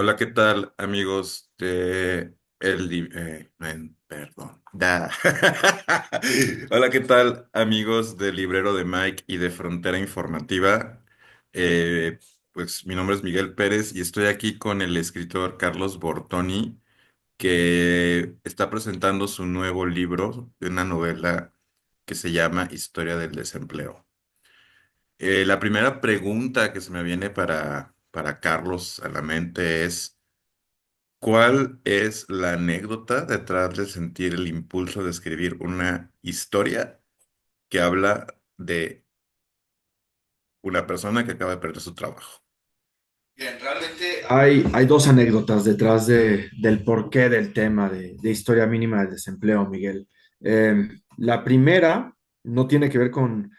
Hola, ¿qué tal, amigos de perdón. Hola, ¿qué tal, amigos del Librero de Mike y de Frontera Informativa? Eh, pues mi nombre es Miguel Pérez y estoy aquí con el escritor Carlos Bortoni, que está presentando su nuevo libro de una novela que se llama Historia del Desempleo. La primera pregunta que se me viene para Carlos a la mente es: ¿cuál es la anécdota detrás de sentir el impulso de escribir una historia que habla de una persona que acaba de perder su trabajo? Bien, realmente hay dos anécdotas detrás del porqué del tema de historia mínima del desempleo, Miguel. La primera no tiene que ver con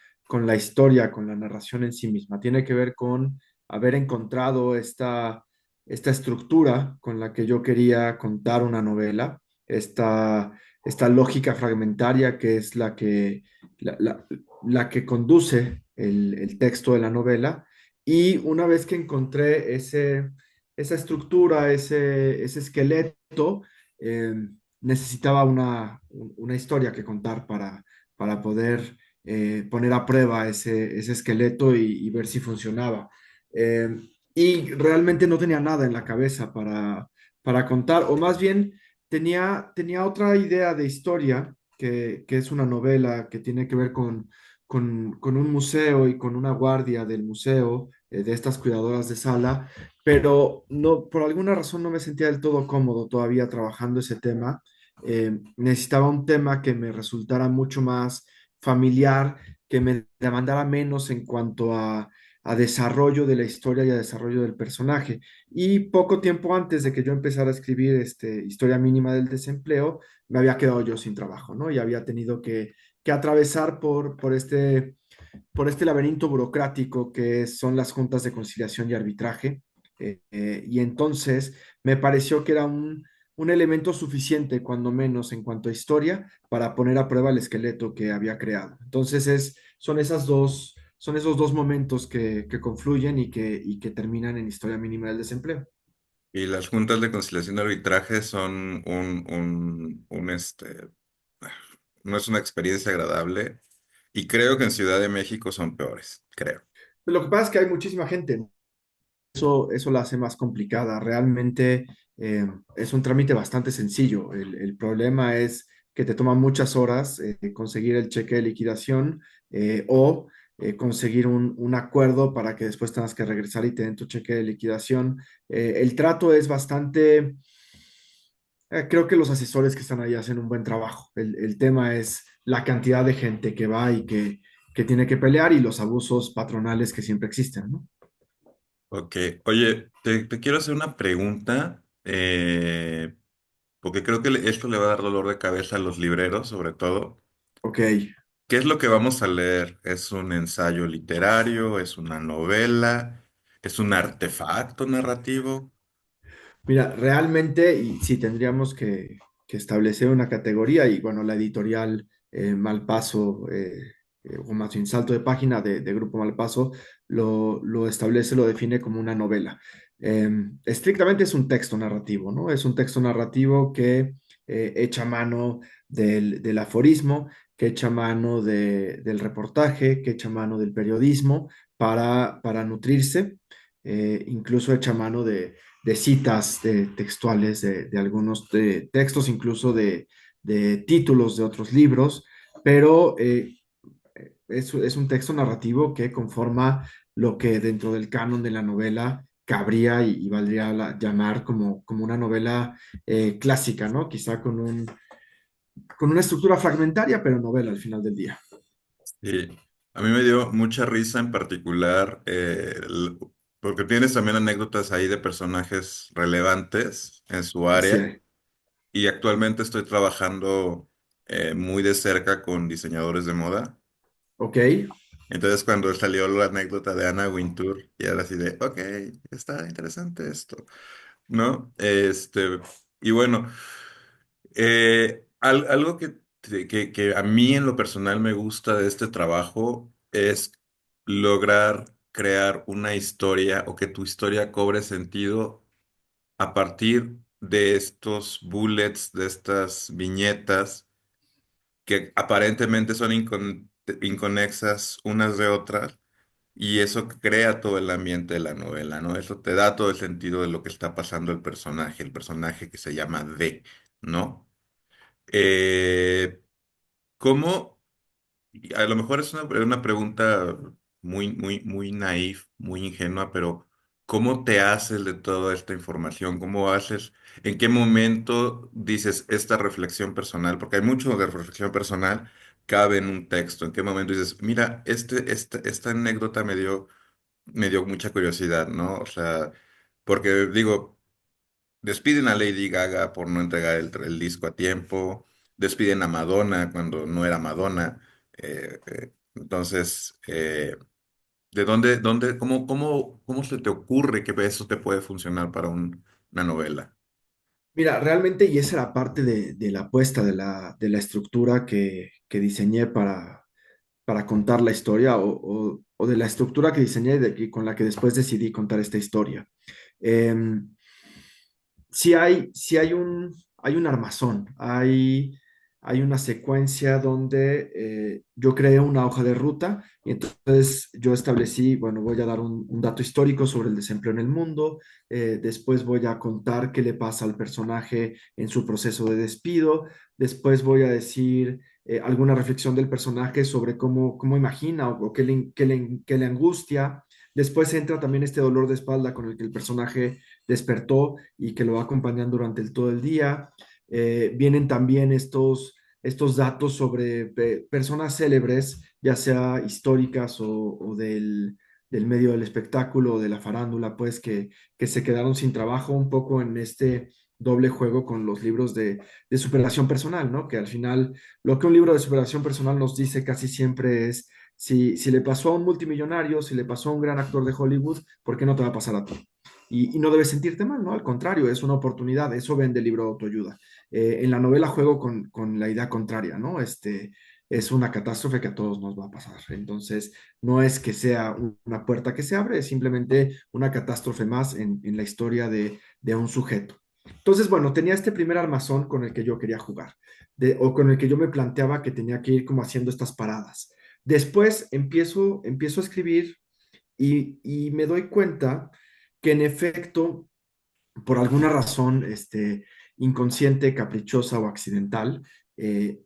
la historia, con la narración en sí misma, tiene que ver con haber encontrado esta estructura con la que yo quería contar una novela, esta lógica fragmentaria que es la que conduce el texto de la novela. Y una vez que encontré esa estructura, ese esqueleto, eh, necesitaba una historia que contar para poder poner a prueba ese esqueleto y ver si funcionaba. Eh, y realmente no tenía nada en la cabeza para contar, o más bien tenía otra idea de historia, que es una novela que tiene que ver con un museo y con una guardia del museo, de estas cuidadoras de sala, pero no, por alguna razón no me sentía del todo cómodo todavía trabajando ese tema. Necesitaba un tema que me resultara mucho más familiar, que me demandara menos en cuanto a desarrollo de la historia y a desarrollo del personaje. Y poco tiempo antes de que yo empezara a escribir Historia Mínima del Desempleo, me había quedado yo sin trabajo, ¿no? Y había tenido que atravesar por este laberinto burocrático que son las juntas de conciliación y arbitraje. Y entonces me pareció que era un elemento suficiente, cuando menos en cuanto a historia, para poner a prueba el esqueleto que había creado. Entonces son esos dos momentos que confluyen y que terminan en Historia Mínima del Desempleo. Y las juntas de conciliación de arbitraje son no es una experiencia agradable, y creo que en Ciudad de México son peores, creo. Lo que pasa es que hay muchísima gente. Eso la hace más complicada. Realmente es un trámite bastante sencillo. El problema es que te toma muchas horas conseguir el cheque de liquidación, o conseguir un acuerdo para que después tengas que regresar y te den tu cheque de liquidación. El trato es bastante. Creo que los asesores que están ahí hacen un buen trabajo. El tema es la cantidad de gente que va y que tiene que pelear, y los abusos patronales que siempre existen, ¿no? Ok, oye, te quiero hacer una pregunta, porque creo que esto le va a dar dolor de cabeza a los libreros, sobre todo. Ok. ¿Qué es lo que vamos a leer? ¿Es un ensayo literario? ¿Es una novela? ¿Es un artefacto narrativo? Mira, realmente, y sí tendríamos que establecer una categoría, y bueno, la editorial Malpaso, o más bien Salto de Página de Grupo Malpaso, lo establece, lo define como una novela. Estrictamente es un texto narrativo, ¿no? Es un texto narrativo que echa mano del aforismo, que echa mano del reportaje, que echa mano del periodismo para nutrirse, incluso echa mano de citas textuales de algunos textos, incluso de títulos de otros libros, pero es un texto narrativo que conforma lo que dentro del canon de la novela cabría y valdría llamar como una novela clásica, ¿no? Quizá con una estructura fragmentaria, pero novela al final del día. Sí, a mí me dio mucha risa en particular, porque tienes también anécdotas ahí de personajes relevantes en su Así área, es. y actualmente estoy trabajando muy de cerca con diseñadores de moda. Ok. Entonces, cuando salió la anécdota de Anna Wintour, y era así de, ok, está interesante esto, ¿no? Y bueno, algo que a mí en lo personal me gusta de este trabajo es lograr crear una historia, o que tu historia cobre sentido a partir de estos bullets, de estas viñetas que aparentemente son inconexas unas de otras, y eso crea todo el ambiente de la novela, ¿no? Eso te da todo el sentido de lo que está pasando el personaje que se llama D, ¿no? Eh, ¿Cómo? Y a lo mejor es una pregunta muy naif, muy ingenua, pero ¿cómo te haces de toda esta información? ¿Cómo haces? ¿En qué momento dices esta reflexión personal? Porque hay mucho de reflexión personal cabe en un texto. ¿En qué momento dices, mira, esta anécdota me dio mucha curiosidad, ¿no? O sea, porque digo, despiden a Lady Gaga por no entregar el disco a tiempo, despiden a Madonna cuando no era Madonna. Entonces, ¿de cómo se te ocurre que eso te puede funcionar para una novela? Mira, realmente, y esa era parte de la apuesta de la estructura que diseñé para contar la historia o de la estructura que diseñé con la que después decidí contar esta historia. Em, hay un armazón, hay una secuencia donde yo creé una hoja de ruta y entonces yo establecí, bueno, voy a dar un dato histórico sobre el desempleo en el mundo, después voy a contar qué le pasa al personaje en su proceso de despido, después voy a decir alguna reflexión del personaje sobre cómo imagina o qué le angustia. Después entra también este dolor de espalda con el que el personaje despertó y que lo va acompañando durante todo el día. Vienen también estos datos sobre personas célebres, ya sea históricas o del medio del espectáculo o de la farándula, pues que se quedaron sin trabajo un poco en este doble juego con los libros de superación personal, ¿no? Que al final lo que un libro de superación personal nos dice casi siempre es, si le pasó a un multimillonario, si le pasó a un gran actor de Hollywood, ¿por qué no te va a pasar a ti? Y no debes sentirte mal, ¿no? Al contrario, es una oportunidad, eso vende el libro de autoayuda. En la novela juego con la idea contraria, ¿no? Es una catástrofe que a todos nos va a pasar. Entonces, no es que sea una puerta que se abre, es simplemente una catástrofe más en la historia de un sujeto. Entonces, bueno, tenía este primer armazón con el que yo quería jugar, o con el que yo me planteaba que tenía que ir como haciendo estas paradas. Después empiezo a escribir y me doy cuenta que en efecto, por alguna razón inconsciente, caprichosa o accidental, eh,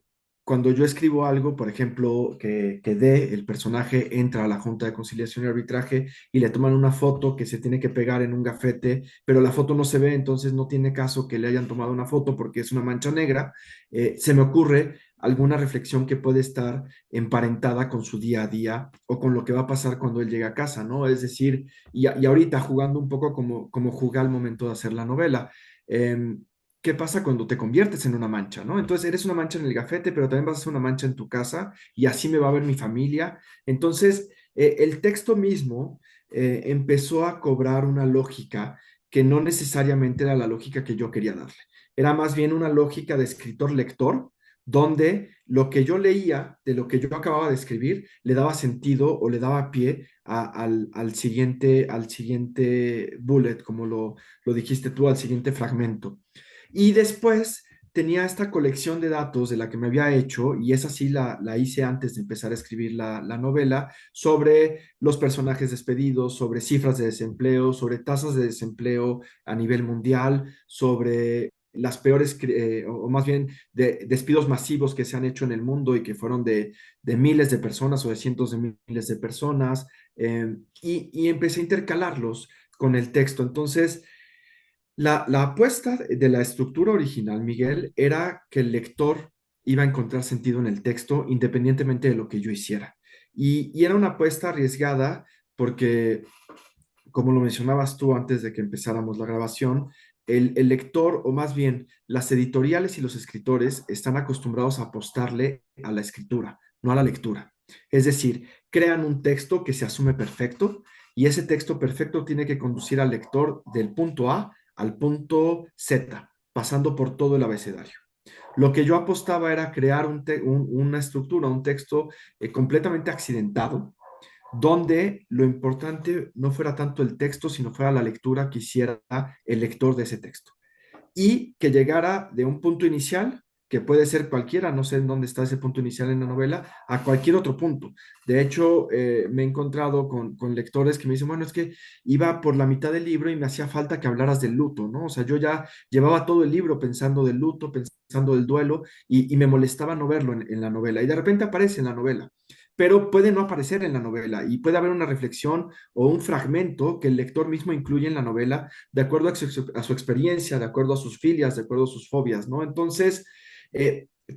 cuando yo escribo algo, por ejemplo, que D, el personaje, entra a la Junta de Conciliación y Arbitraje y le toman una foto que se tiene que pegar en un gafete, pero la foto no se ve, entonces no tiene caso que le hayan tomado una foto porque es una mancha negra, se me ocurre alguna reflexión que puede estar emparentada con su día a día o con lo que va a pasar cuando él llegue a casa, ¿no? Es decir, y ahorita jugando un poco como jugué al momento de hacer la novela. Eh, ¿Qué pasa cuando te conviertes en una mancha, ¿no? Entonces eres una mancha en el gafete, pero también vas a ser una mancha en tu casa y así me va a ver mi familia. Entonces, el texto mismo empezó a cobrar una lógica que no necesariamente era la lógica que yo quería darle. Era más bien una lógica de escritor-lector, donde lo que yo leía de lo que yo acababa de escribir le daba sentido o le daba pie al siguiente bullet, como lo dijiste tú, al siguiente fragmento. Y después tenía esta colección de datos de la que me había hecho, y esa sí la hice antes de empezar a escribir la novela, sobre los personajes despedidos, sobre cifras de desempleo, sobre tasas de desempleo a nivel mundial, sobre las peores, o más bien de despidos masivos que se han hecho en el mundo y que fueron de miles de personas o de cientos de miles de personas, y empecé a intercalarlos con el texto. Entonces, la apuesta de la estructura original, Miguel, era que el lector iba a encontrar sentido en el texto independientemente de lo que yo hiciera. Y era una apuesta arriesgada porque, como lo mencionabas tú antes de que empezáramos la grabación, el lector, o más bien las editoriales y los escritores, están acostumbrados a apostarle a la escritura, no a la lectura. Es decir, crean un texto que se asume perfecto y ese texto perfecto tiene que conducir al lector del punto A al punto Z, pasando por todo el abecedario. Lo que yo apostaba era crear una estructura, un texto completamente accidentado, donde lo importante no fuera tanto el texto, sino fuera la lectura que hiciera el lector de ese texto y que llegara de un punto inicial, que puede ser cualquiera, no sé en dónde está ese punto inicial en la novela, a cualquier otro punto. De hecho, me he encontrado con lectores que me dicen, bueno, es que iba por la mitad del libro y me hacía falta que hablaras del luto, ¿no? O sea, yo ya llevaba todo el libro pensando del luto, pensando del duelo, y me molestaba no verlo en la novela. Y de repente aparece en la novela, pero puede no aparecer en la novela y puede haber una reflexión o un fragmento que el lector mismo incluye en la novela de acuerdo a su experiencia, de acuerdo a sus filias, de acuerdo a sus fobias, ¿no? Entonces,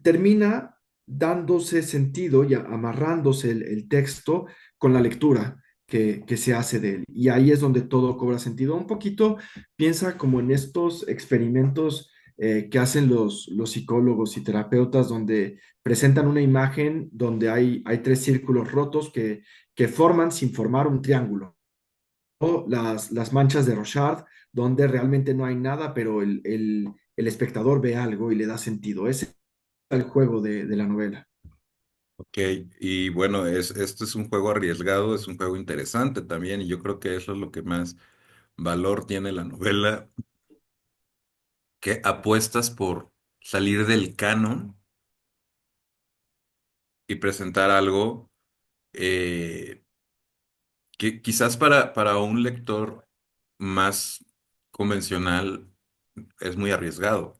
termina dándose sentido y amarrándose el texto con la lectura que se hace de él. Y ahí es donde todo cobra sentido. Un poquito piensa como en estos experimentos que hacen los psicólogos y terapeutas donde presentan una imagen donde hay tres círculos rotos que forman sin formar un triángulo o las manchas de Rorschach, donde realmente no hay nada, pero el espectador ve algo y le da sentido. Ese es el juego de la novela. Ok, y bueno, este es un juego arriesgado, es un juego interesante también, y yo creo que eso es lo que más valor tiene la novela, que apuestas por salir del canon y presentar algo eh, que quizás para un lector más convencional es muy arriesgado.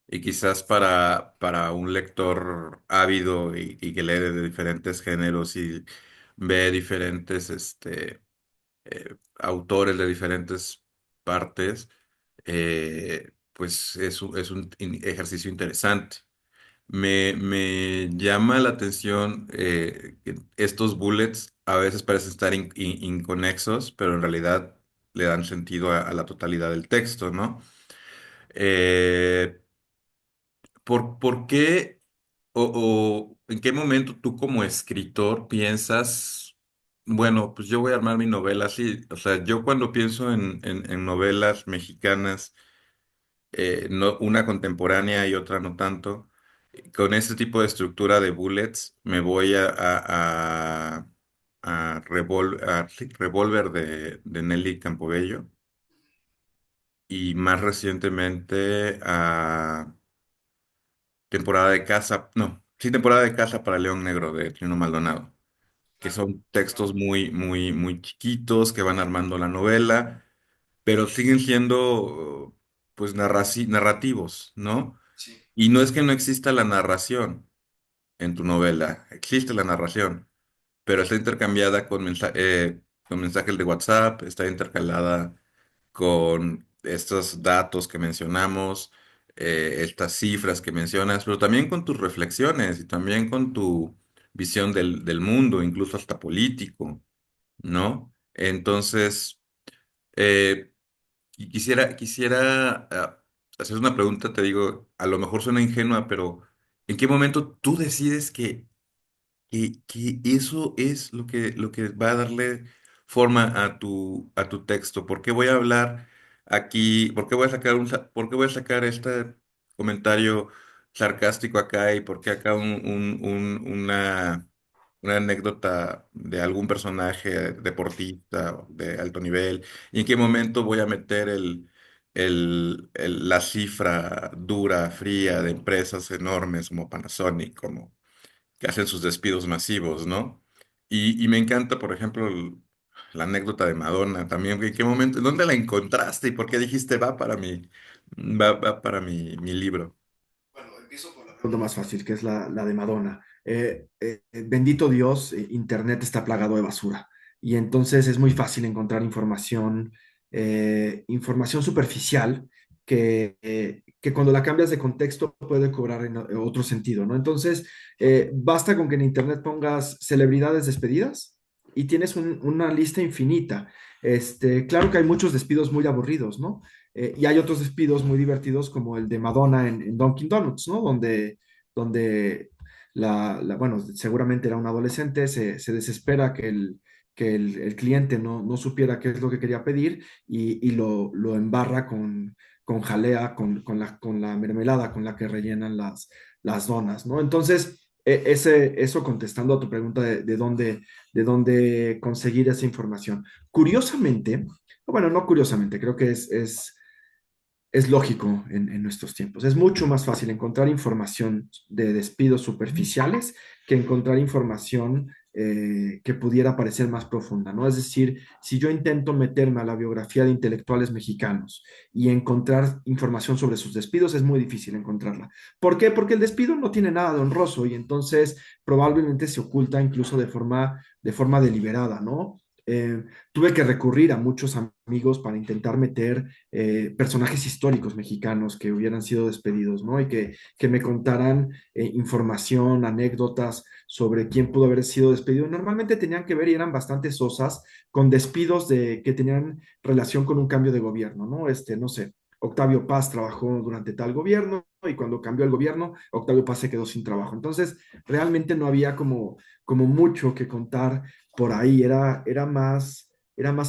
Y quizás para un lector ávido y que lee de diferentes géneros y ve diferentes autores de diferentes partes, pues es un ejercicio interesante. Me llama la atención que estos bullets a veces parecen estar inconexos, pero en realidad le dan sentido a la totalidad del texto, ¿no? Eh, por qué o en qué momento tú como escritor piensas, bueno, pues yo voy a armar mi novela así? O sea, yo cuando pienso en novelas mexicanas, una contemporánea y otra no tanto, con este tipo de estructura de bullets, me voy sí, Revolver de Nelly Campobello y más recientemente a Temporada de Caza, no, sí, Temporada de Caza para León Negro de Trino Maldonado, que son textos muy chiquitos que van armando la novela, pero siguen siendo, pues, narrativos, ¿no? Y no es que no exista la narración en tu novela, existe la narración, pero está intercambiada con mensajes de WhatsApp, está intercalada con estos datos que mencionamos, estas cifras que mencionas, pero también con tus reflexiones y también con tu visión del mundo, incluso hasta político, ¿no? Entonces, eh, quisiera hacer una pregunta, te digo, a lo mejor suena ingenua, pero ¿en qué momento tú decides que eso es lo que va a darle forma a tu texto? ¿Por qué voy a hablar aquí? ¿Por qué voy a sacar por qué voy a sacar este comentario sarcástico acá y por qué acá una anécdota de algún personaje deportista de alto nivel? ¿Y en qué momento voy a meter la cifra dura, fría de empresas enormes como Panasonic, como que hacen sus despidos masivos, ¿no? Y me encanta, por ejemplo, la anécdota de Madonna también. ¿En qué momento, dónde la encontraste y por qué dijiste va para mi libro? Pregunta más fácil, que es la de Madonna. Bendito Dios, Internet está plagado de basura. Y entonces es muy fácil encontrar información superficial que cuando la cambias de contexto puede cobrar en otro sentido, ¿no? Entonces, basta con que en Internet pongas celebridades despedidas y tienes una lista infinita. Claro que hay muchos despidos muy aburridos, ¿no? Y hay otros despidos muy divertidos como el de Madonna en Dunkin' Donuts, ¿no? Donde bueno, seguramente era un adolescente, se desespera que el cliente no supiera qué es lo que quería pedir y lo embarra con jalea, con la mermelada con la que rellenan las donas, ¿no? Entonces, eso contestando a tu pregunta de dónde conseguir esa información. Curiosamente, bueno, no curiosamente, creo que es lógico en nuestros tiempos. Es mucho más fácil encontrar información de despidos superficiales que encontrar información que pudiera parecer más profunda, ¿no? Es decir, si yo intento meterme a la biografía de intelectuales mexicanos y encontrar información sobre sus despidos, es muy difícil encontrarla. ¿Por qué? Porque el despido no tiene nada de honroso y entonces probablemente se oculta incluso de forma deliberada, ¿no? Tuve que recurrir a muchos amigos para intentar meter personajes históricos mexicanos que hubieran sido despedidos, ¿no? Y que me contaran información, anécdotas sobre quién pudo haber sido despedido. Normalmente tenían que ver y eran bastante sosas con despidos que tenían relación con un cambio de gobierno, ¿no? No sé, Octavio Paz trabajó durante tal gobierno y cuando cambió el gobierno, Octavio Paz se quedó sin trabajo. Entonces, realmente no había como mucho que contar por ahí, era más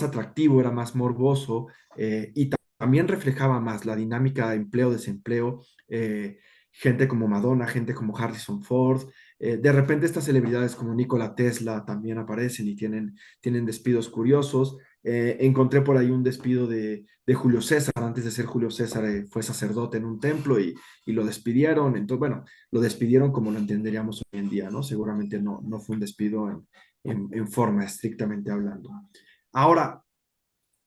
atractivo, era más morboso y también reflejaba más la dinámica de empleo-desempleo, gente como Madonna, gente como Harrison Ford. De repente estas celebridades como Nikola Tesla también aparecen y tienen despidos curiosos. Encontré por ahí un despido de Julio César, antes de ser Julio César fue sacerdote en un templo y lo despidieron. Entonces, bueno, lo despidieron como lo entenderíamos hoy en día, ¿no? Seguramente no fue un despido en forma estrictamente hablando. Ahora,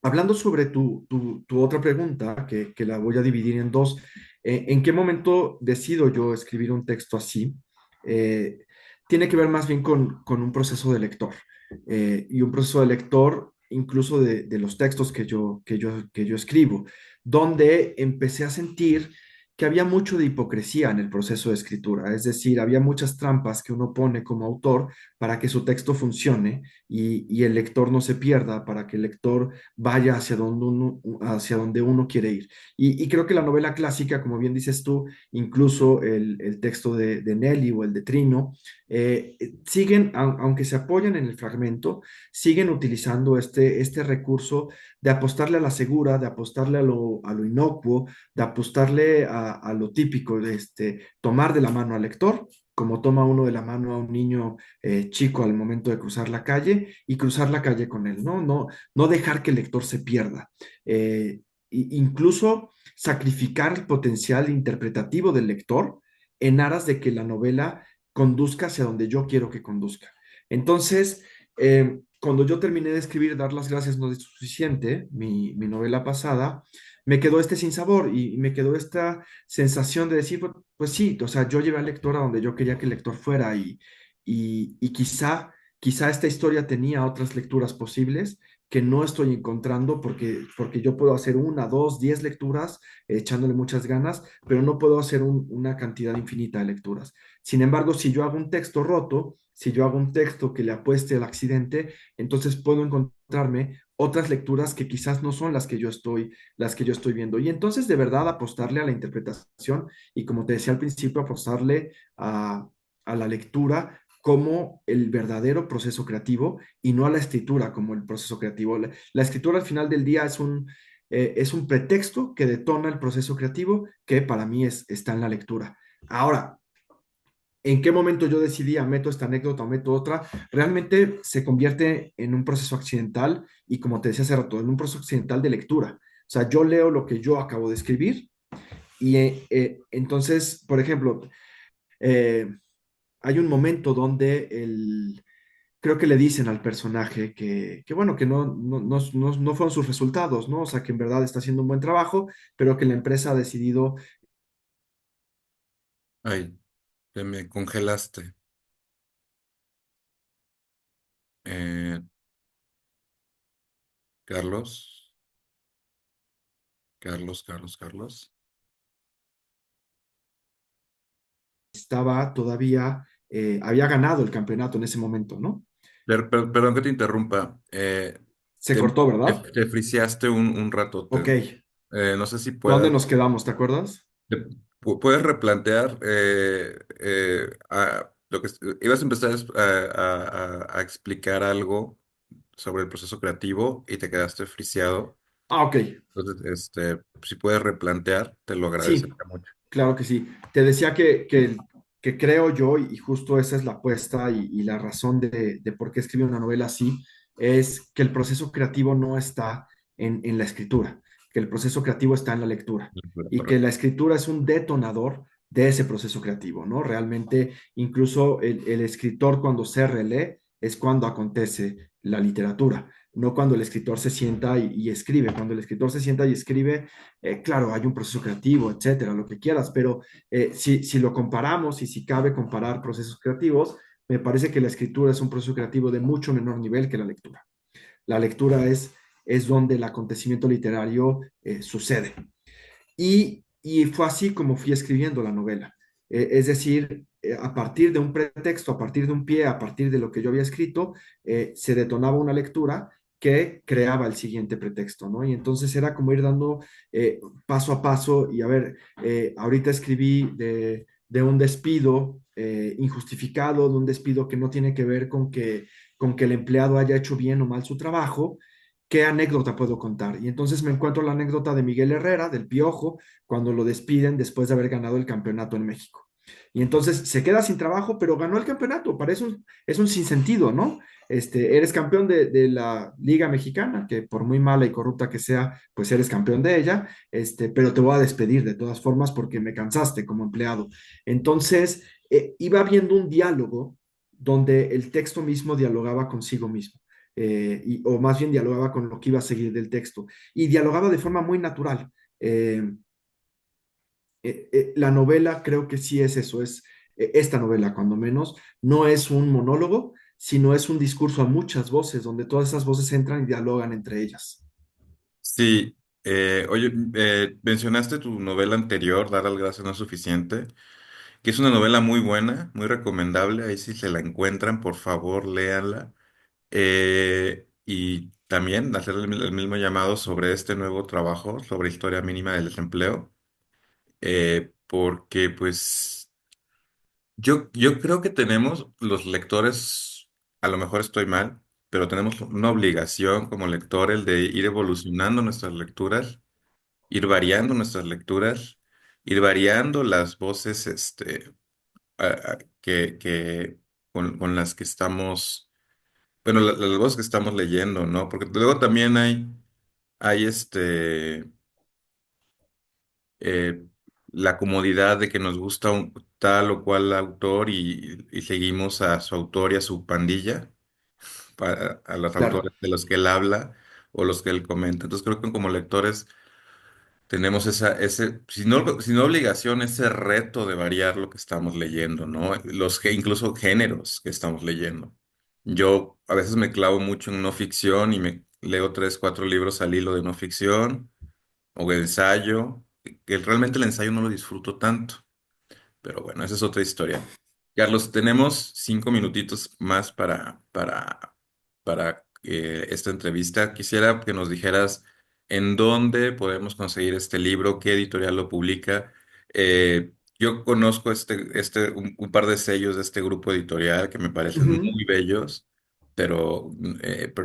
hablando sobre tu otra pregunta, que la voy a dividir en dos, ¿en qué momento decido yo escribir un texto así? Eh, Tiene que ver más bien con un proceso de lector y un proceso de lector incluso de los textos que yo escribo, donde empecé a sentir que había mucho de hipocresía en el proceso de escritura, es decir, había muchas trampas que uno pone como autor para que su texto funcione y el lector no se pierda, para que el lector vaya hacia donde uno quiere ir. Y creo que la novela clásica, como bien dices tú, incluso el texto de Nelly o el de Trino, siguen, aunque se apoyan en el fragmento, siguen utilizando este recurso de apostarle a la segura, de apostarle a lo inocuo, de apostarle a lo típico, de tomar de la mano al lector como toma uno de la mano a un niño chico al momento de cruzar la calle y cruzar la calle con él, ¿no? No dejar que el lector se pierda. Incluso sacrificar el potencial interpretativo del lector en aras de que la novela conduzca hacia donde yo quiero que conduzca. Entonces, cuando yo terminé de escribir Dar las gracias no es suficiente, mi novela pasada, me quedó este sinsabor y me quedó esta sensación de decir, pues sí, o sea, yo llevé al lector a donde yo quería que el lector fuera y quizá esta historia tenía otras lecturas posibles que no estoy encontrando porque yo puedo hacer una, dos, 10 lecturas echándole muchas ganas, pero no puedo hacer una cantidad infinita de lecturas. Sin embargo, si yo hago un texto roto, si yo hago un texto que le apueste al accidente, entonces puedo encontrarme otras lecturas que quizás no son las que yo estoy viendo. Y entonces de verdad apostarle a la interpretación y como te decía al principio, apostarle a la lectura como el verdadero proceso creativo y no a la escritura como el proceso creativo. La escritura al final del día es un pretexto que detona el proceso creativo que para mí está en la lectura. Ahora, ¿en qué momento yo decidí, meto esta anécdota o meto otra? Realmente se convierte en un proceso accidental y como te decía hace rato, en un proceso accidental de lectura. O sea, yo leo lo que yo acabo de escribir y entonces, por ejemplo, eh, hay un momento donde creo que le dicen al personaje que bueno, que no fueron sus resultados, ¿no? O sea, que en verdad está haciendo un buen trabajo, pero que la empresa ha decidido. Ay, te me congelaste. Eh, Carlos, Carlos. Estaba todavía, había ganado el campeonato en ese momento, ¿no? Perdón que te interrumpa. Se cortó, ¿verdad? Te friseaste un Ok, ratote. No sé si ¿dónde puedas. nos quedamos? ¿Te acuerdas? ¿Puedes replantear lo que ibas a empezar a explicar algo sobre el proceso creativo y te quedaste friseado? Ah, ok, Entonces, si puedes replantear, te lo agradecería sí, mucho. claro que sí. Te decía que que creo yo, y justo esa es la apuesta y la razón de por qué escribí una novela así, es que el proceso creativo no está en la escritura, que el proceso creativo está en la lectura y que la Correcto. escritura es un detonador de ese proceso creativo, ¿no? Realmente, incluso el escritor cuando se relee es cuando acontece la literatura, no cuando el escritor se sienta y escribe. Cuando el escritor se sienta y escribe, claro, hay un proceso creativo, etcétera, lo que quieras, pero si lo comparamos y si cabe comparar procesos creativos, me parece que la escritura es un proceso creativo de mucho menor nivel que la lectura. La lectura es donde el acontecimiento literario sucede. Y fue así como fui escribiendo la novela. Es decir, a partir de un pretexto, a partir de un pie, a partir de lo que yo había escrito, se detonaba una lectura que creaba el siguiente pretexto, ¿no? Y entonces era como ir dando paso a paso y a ver, ahorita escribí de un despido injustificado, de un despido que no tiene que ver con que el empleado haya hecho bien o mal su trabajo. ¿Qué anécdota puedo contar? Y entonces me encuentro la anécdota de Miguel Herrera, del Piojo, cuando lo despiden después de haber ganado el campeonato en México. Y entonces se queda sin trabajo, pero ganó el campeonato. Para eso es un sinsentido, ¿no? Eres campeón de la Liga Mexicana, que por muy mala y corrupta que sea, pues eres campeón de ella, pero te voy a despedir de todas formas porque me cansaste como empleado. Entonces, iba viendo un diálogo donde el texto mismo dialogaba consigo mismo. O más bien dialogaba con lo que iba a seguir del texto, y dialogaba de forma muy natural. Eh, la novela creo que sí es eso, es esta novela cuando menos, no es un monólogo, sino es un discurso a muchas voces, donde todas esas voces entran y dialogan entre ellas. Sí, oye, mencionaste tu novela anterior, Dar al gracia no es suficiente, que es una novela muy buena, muy recomendable. Ahí si se la encuentran, por favor, léanla. Y también hacer el mismo llamado sobre este nuevo trabajo, sobre historia mínima del desempleo, porque pues yo creo que tenemos los lectores, a lo mejor estoy mal, pero tenemos una obligación como lectores de ir evolucionando nuestras lecturas, ir variando nuestras lecturas, ir variando las voces con las que estamos, bueno, las voces que estamos leyendo, ¿no? Porque luego también hay eh, la comodidad de que nos gusta un tal o cual autor y seguimos a su autor y a su pandilla, a los Claro. autores de los que él habla o los que él comenta. Entonces creo que como lectores tenemos si no obligación, ese reto de variar lo que estamos leyendo, ¿no? Incluso géneros que estamos leyendo. Yo a veces me clavo mucho en no ficción y me leo tres, cuatro libros al hilo de no ficción o de ensayo, que realmente el ensayo no lo disfruto tanto. Pero bueno, esa es otra historia. Carlos, tenemos 5 minutitos más para esta entrevista. Quisiera que nos dijeras en dónde podemos conseguir este libro, qué editorial lo publica. Yo conozco un par de sellos de este grupo editorial que me parecen Ujú. muy bellos, pero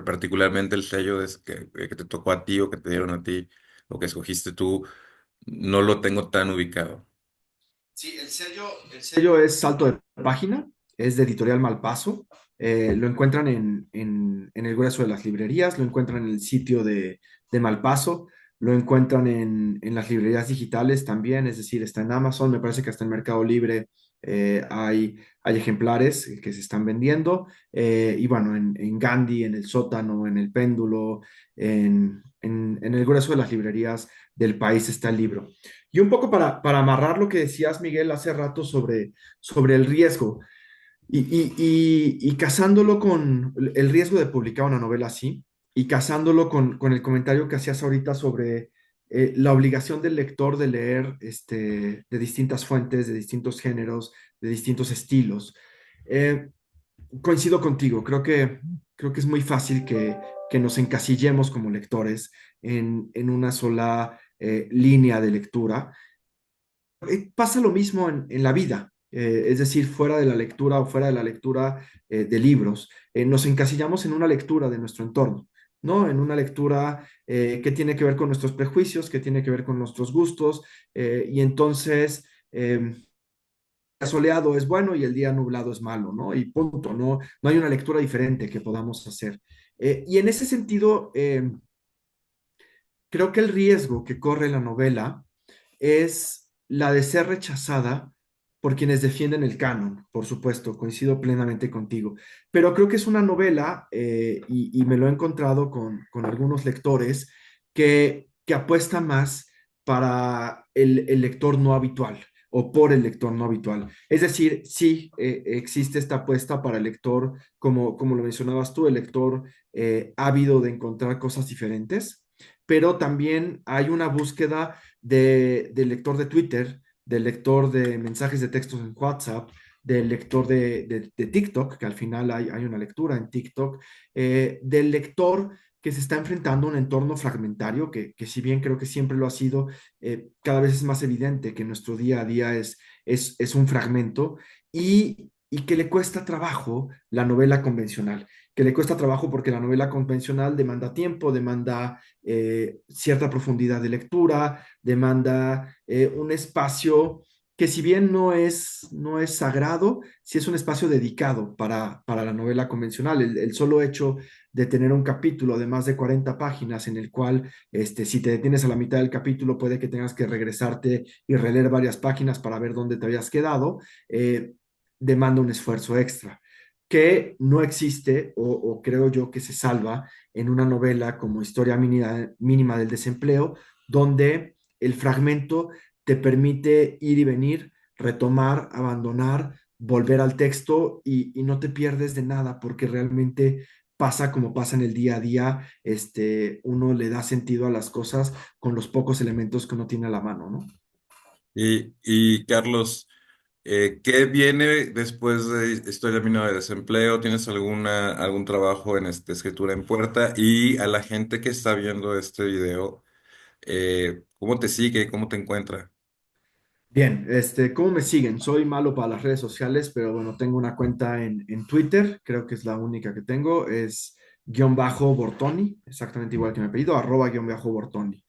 particularmente el sello que te tocó a ti o que te dieron a ti o que escogiste tú, no lo tengo tan ubicado. Sí, el sello es Salto de Página, es de Editorial Malpaso. Lo encuentran en el grueso de las librerías, lo encuentran en el sitio de Malpaso, lo encuentran en las librerías digitales también, es decir, está en Amazon, me parece que hasta en Mercado Libre hay ejemplares que se están vendiendo. Y bueno, en Gandhi, en el Sótano, en el Péndulo, en el grueso de las librerías del país está el libro. Y un poco para amarrar lo que decías, Miguel, hace rato sobre el riesgo y casándolo con el riesgo de publicar una novela así y casándolo con el comentario que hacías ahorita sobre la obligación del lector de leer de distintas fuentes, de distintos géneros, de distintos estilos. Eh, Coincido contigo, creo que es muy fácil que nos encasillemos como lectores en una sola línea de lectura. Pasa lo mismo en la vida, es decir, fuera de la lectura o fuera de la lectura de libros, nos encasillamos en una lectura de nuestro entorno, ¿no? En una lectura que tiene que ver con nuestros prejuicios, que tiene que ver con nuestros gustos, y entonces soleado es bueno y el día nublado es malo, ¿no? Y punto, no, no hay una lectura diferente que podamos hacer. Y en ese sentido, creo que el riesgo que corre la novela es la de ser rechazada por quienes defienden el canon, por supuesto, coincido plenamente contigo, pero creo que es una novela, y me lo he encontrado con algunos lectores, que apuesta más para el lector no habitual o por el lector no habitual. Es decir, sí existe esta apuesta para el lector, como lo mencionabas tú, el lector ávido de encontrar cosas diferentes, pero también hay una búsqueda del lector de Twitter, del lector de mensajes de textos en WhatsApp, del lector de TikTok, que al final hay una lectura en TikTok, del lector que se está enfrentando a un entorno fragmentario, que si bien creo que siempre lo ha sido, cada vez es más evidente que nuestro día a día es un fragmento y que le cuesta trabajo la novela convencional, que le cuesta trabajo porque la novela convencional demanda tiempo, demanda cierta profundidad de lectura, demanda un espacio que si bien no es sagrado, sí es un espacio dedicado para la novela convencional. El solo hecho de tener un capítulo de más de 40 páginas en el cual, si te detienes a la mitad del capítulo, puede que tengas que regresarte y releer varias páginas para ver dónde te habías quedado, demanda un esfuerzo extra que no existe o creo yo que se salva en una novela como Historia mínima del desempleo, donde el fragmento te permite ir y venir, retomar, abandonar, volver al texto y no te pierdes de nada porque realmente pasa como pasa en el día a día, uno le da sentido a las cosas con los pocos elementos que uno tiene a la mano, ¿no? Y Carlos, ¿qué viene después de Historia Mínima de Desempleo? ¿Tienes algún trabajo en escritura en puerta? Y a la gente que está viendo este video, ¿cómo te sigue? ¿Cómo te encuentra? Bien, ¿cómo me siguen? Soy malo para las redes sociales, pero bueno, tengo una cuenta en Twitter, creo que es la única que tengo, es guión bajo Bortoni, exactamente igual que mi apellido, arroba guión bajo Bortoni.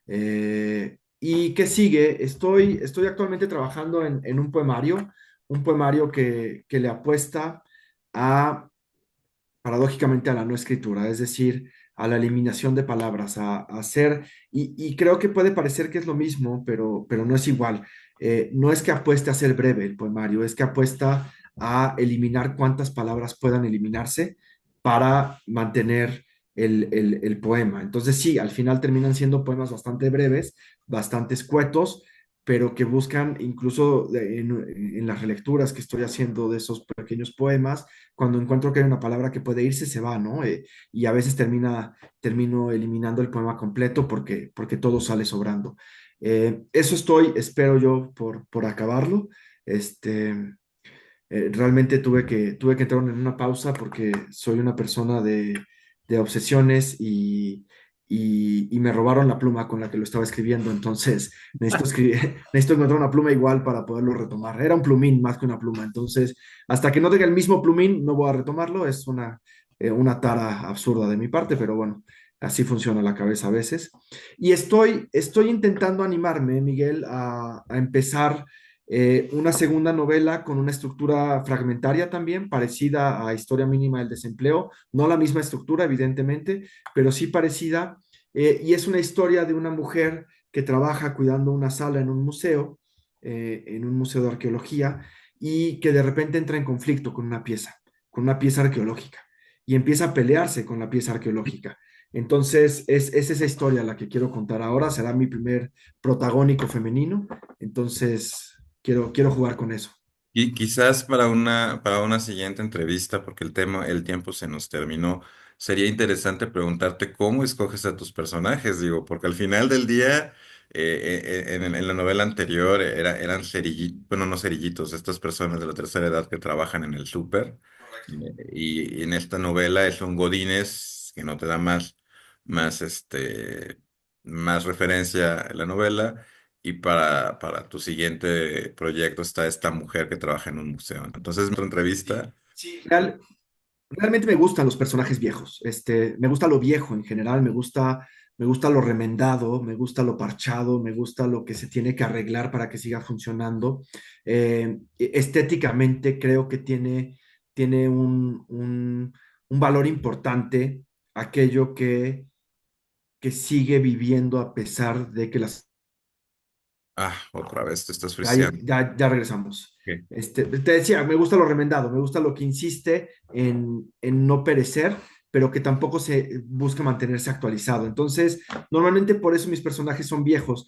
¿Y qué sigue? Estoy actualmente trabajando en un poemario que le apuesta a paradójicamente a la no escritura, es decir, a la eliminación de palabras, a hacer, y creo que puede parecer que es lo mismo, pero no es igual. No es que apueste a ser breve el poemario, es que apuesta a eliminar cuantas palabras puedan eliminarse para mantener el poema. Entonces sí, al final terminan siendo poemas bastante breves, bastante escuetos, pero que buscan incluso en las relecturas que estoy haciendo de esos pequeños poemas, cuando encuentro que hay una palabra que puede irse, se va, ¿no? Y a veces termino eliminando el poema completo porque todo sale sobrando. Eso espero yo, por acabarlo. Este, Realmente tuve que entrar en una pausa porque soy una persona de obsesiones y me robaron la pluma con la que lo estaba escribiendo, entonces necesito encontrar una pluma igual para poderlo retomar. Era un plumín más que una pluma, entonces hasta que no tenga el mismo plumín no voy a retomarlo, es una tara absurda de mi parte, pero bueno, así funciona la cabeza a veces. Y estoy intentando animarme, Miguel, a empezar una segunda novela con una estructura fragmentaria también, parecida a Historia Mínima del Desempleo, no la misma estructura, evidentemente, pero sí parecida, y es una historia de una mujer que trabaja cuidando una sala en un museo de arqueología, y que de repente entra en conflicto con una pieza arqueológica, y empieza a pelearse con la pieza arqueológica. Entonces, es esa historia la que quiero contar ahora, será mi primer protagónico femenino, entonces quiero jugar con eso. Y quizás para una siguiente entrevista, porque el tiempo se nos terminó, sería interesante preguntarte cómo escoges a tus personajes, digo, porque al final del día, en la novela anterior eran cerillitos, bueno, no cerillitos, estas personas de la tercera edad que trabajan en el súper, y en esta novela son godines, que no te da más, más referencia a la novela. Y para tu siguiente proyecto está esta mujer que trabaja en un museo. Entonces, en tu entrevista, Sí, realmente me gustan los personajes viejos. Me gusta lo viejo en general, me gusta me gusta lo remendado, me gusta lo parchado, me gusta lo que se tiene que arreglar para que siga funcionando. Estéticamente creo que tiene un valor importante aquello que sigue viviendo a pesar de que las... Ah, otra vez te estás Ahí, friseando. ya regresamos. Ok. Te decía, me gusta lo remendado, me gusta lo que insiste en no perecer, pero que tampoco se busca mantenerse actualizado. Entonces, normalmente por eso mis personajes son viejos.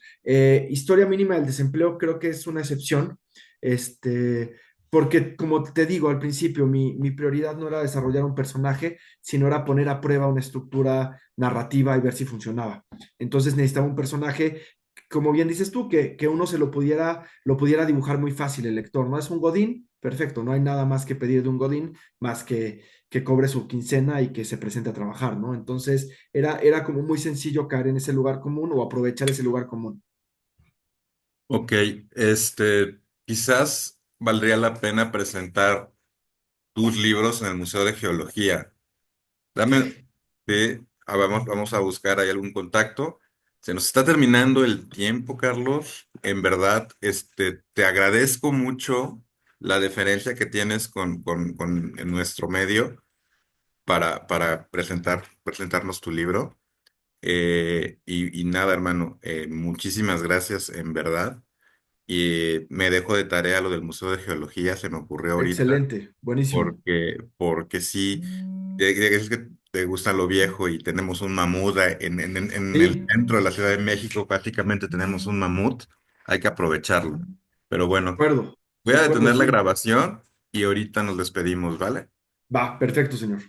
Historia mínima del desempleo creo que es una excepción, este, porque como te digo al principio, mi prioridad no era desarrollar un personaje, sino era poner a prueba una estructura narrativa y ver si funcionaba. Entonces necesitaba un personaje como bien dices tú, que uno lo pudiera dibujar muy fácil el lector. ¿No es un Godín? Perfecto, no hay nada más que pedir de un Godín, más que cobre su quincena y que se presente a trabajar, ¿no? Entonces era como muy sencillo caer en ese lugar común o aprovechar ese lugar común. Ok, quizás valdría la pena presentar tus libros en el Museo de Geología. Dame, sí, vamos a buscar ahí algún contacto. Se nos está terminando el tiempo, Carlos. En verdad, te agradezco mucho la deferencia que tienes con en nuestro medio para presentarnos tu libro. Y nada, hermano, muchísimas gracias, en verdad. Y me dejo de tarea lo del Museo de Geología, se me ocurrió ahorita Excelente, buenísimo. porque sí, es que te gusta lo viejo y tenemos un mamut en el Sí, centro de la Ciudad de México, prácticamente tenemos un mamut, hay que aprovecharlo. Pero bueno, voy de a acuerdo, detener la sí. grabación y ahorita nos despedimos, ¿vale? Va, perfecto, señor.